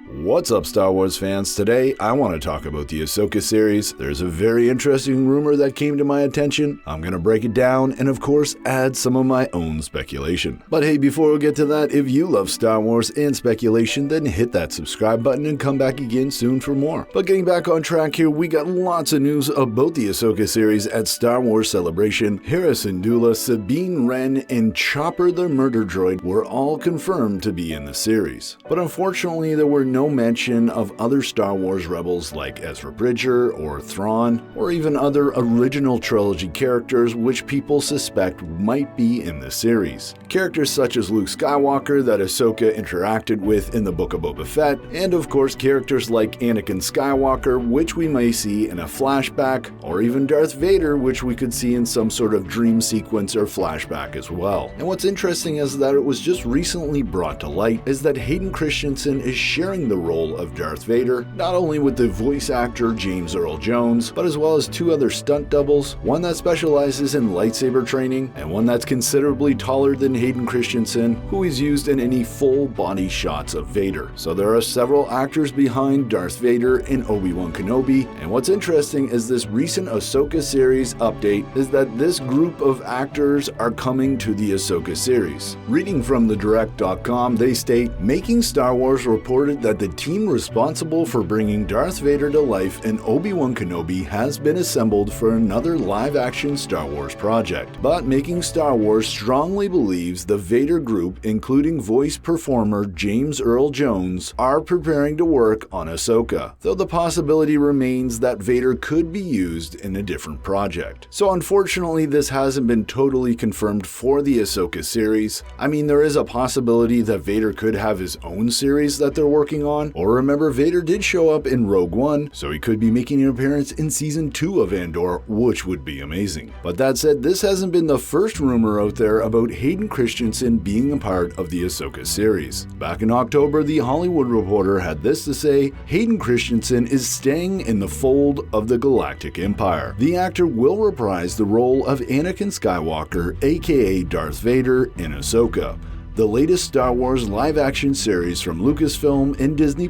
What's up, Star Wars fans? Today, I want to talk about the Ahsoka series. There's a very interesting rumor that came to my attention. I'm going to break it down and, of course, add some of my own speculation. But hey, before we get to that, if you love Star Wars and speculation, then hit that subscribe button and come back again soon for more. But getting back on track here, we got lots of news about the Ahsoka series at Star Wars Celebration. Harrison Dula, Sabine Wren, and Chopper the Murder Droid were all confirmed to be in the series. But unfortunately, there were no mention of other Star Wars rebels like Ezra Bridger or Thrawn, or even other original trilogy characters which people suspect might be in the series. Characters such as Luke Skywalker that Ahsoka interacted with in the Book of Boba Fett, and of course characters like Anakin Skywalker, which we may see in a flashback, or even Darth Vader, which we could see in some sort of dream sequence or flashback as well. And what's interesting is that it was just recently brought to light is that Hayden Christensen is sharing the role of Darth Vader, not only with the voice actor James Earl Jones, but as well as two other stunt doubles, one that specializes in lightsaber training, and one that's considerably taller than Hayden Christensen, who is used in any full body shots of Vader. So there are several actors behind Darth Vader in Obi-Wan Kenobi, and what's interesting is this recent Ahsoka series update is that this group of actors are coming to the Ahsoka series. Reading from thedirect.com, they state, Making Star Wars reported that the team responsible for bringing Darth Vader to life in Obi-Wan Kenobi has been assembled for another live-action Star Wars project. But Making Star Wars strongly believes the Vader group, including voice performer James Earl Jones, are preparing to work on Ahsoka, though the possibility remains that Vader could be used in a different project. So unfortunately, this hasn't been totally confirmed for the Ahsoka series. I mean, there is a possibility that Vader could have his own series that they're working on, or remember, Vader did show up in Rogue One, so he could be making an appearance in Season 2 of Andor, which would be amazing. But that said, this hasn't been the first rumor out there about Hayden Christensen being a part of the Ahsoka series. Back in October, The Hollywood Reporter had this to say, Hayden Christensen is staying in the fold of the Galactic Empire. The actor will reprise the role of Anakin Skywalker, aka Darth Vader, in Ahsoka, the latest Star Wars live-action series from Lucasfilm and Disney+,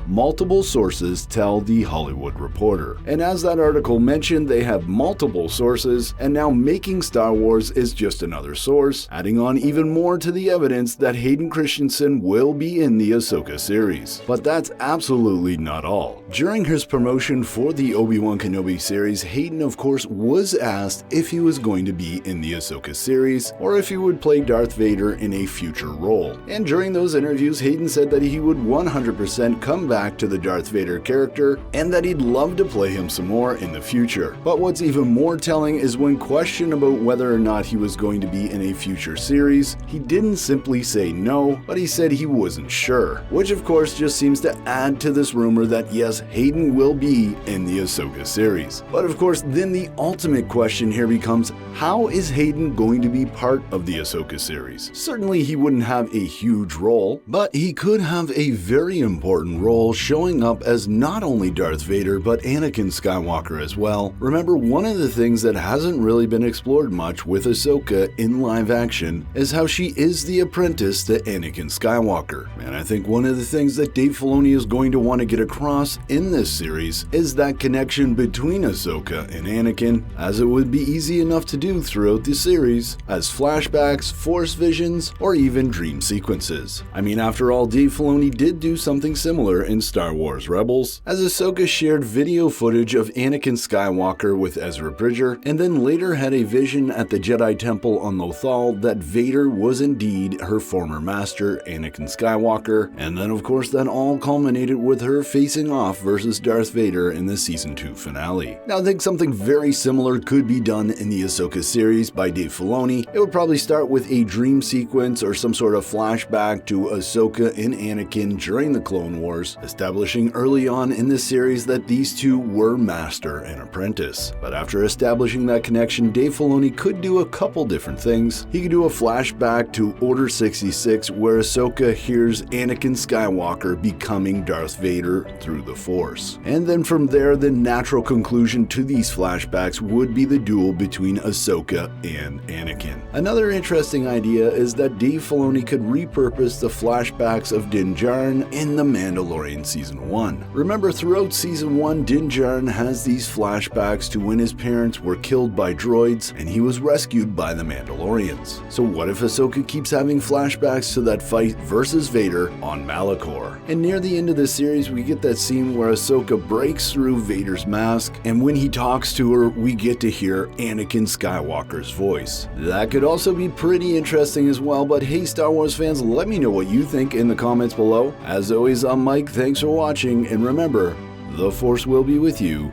multiple sources tell The Hollywood Reporter. And as that article mentioned, they have multiple sources, and now Making Star Wars is just another source, adding on even more to the evidence that Hayden Christensen will be in the Ahsoka series. But that's absolutely not all. During his promotion for the Obi-Wan Kenobi series, Hayden of course was asked if he was going to be in the Ahsoka series, or if he would play Darth Vader in a future role. And during those interviews, Hayden said that he would 100% come back to the Darth Vader character, and that he'd love to play him some more in the future. But what's even more telling is when questioned about whether or not he was going to be in a future series, he didn't simply say no, but he said he wasn't sure, which of course just seems to add to this rumor that yes, Hayden will be in the Ahsoka series. But of course, then the ultimate question here becomes, how is Hayden going to be part of the Ahsoka series? Certainly he wouldn't have a huge role, but he could have a very important role showing up as not only Darth Vader but Anakin Skywalker as well. Remember, one of the things that hasn't really been explored much with Ahsoka in live action is how she is the apprentice to Anakin Skywalker. And I think one of the things that Dave Filoni is going to want to get across in this series is that connection between Ahsoka and Anakin, as it would be easy enough to do throughout the series, as flashbacks, force visions, or even dream sequences. I mean, after all, Dave Filoni did do something similar in Star Wars Rebels, as Ahsoka shared video footage of Anakin Skywalker with Ezra Bridger, and then later had a vision at the Jedi Temple on Lothal that Vader was indeed her former master, Anakin Skywalker, and then of course that all culminated with her facing off versus Darth Vader in the Season 2 finale. Now I think something very similar could be done in the Ahsoka series by Dave Filoni. It would probably start with a dream sequence or some sort of flashback to Ahsoka and Anakin during the Clone Wars, establishing early on in the series that these two were master and apprentice. But after establishing that connection, Dave Filoni could do a couple different things. He could do a flashback to Order 66 where Ahsoka hears Anakin Skywalker becoming Darth Vader through the Force. And then from there, the natural conclusion to these flashbacks would be the duel between Ahsoka and Anakin. Another interesting idea is that Dave Filoni could repurpose the flashbacks of Din Djarin in The Mandalorian Season 1. Remember, throughout Season 1, Din Djarin has these flashbacks to when his parents were killed by droids and he was rescued by the Mandalorians. So what if Ahsoka keeps having flashbacks to that fight versus Vader on Malachor? And near the end of the series, we get that scene where Ahsoka breaks through Vader's mask, and when he talks to her, we get to hear Anakin Skywalker's voice. That could also be pretty interesting as well, but hey Star Wars fans, let me know what you think in the comments below. As always, I'm Mike, thanks for watching, and remember, the Force will be with you,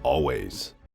always.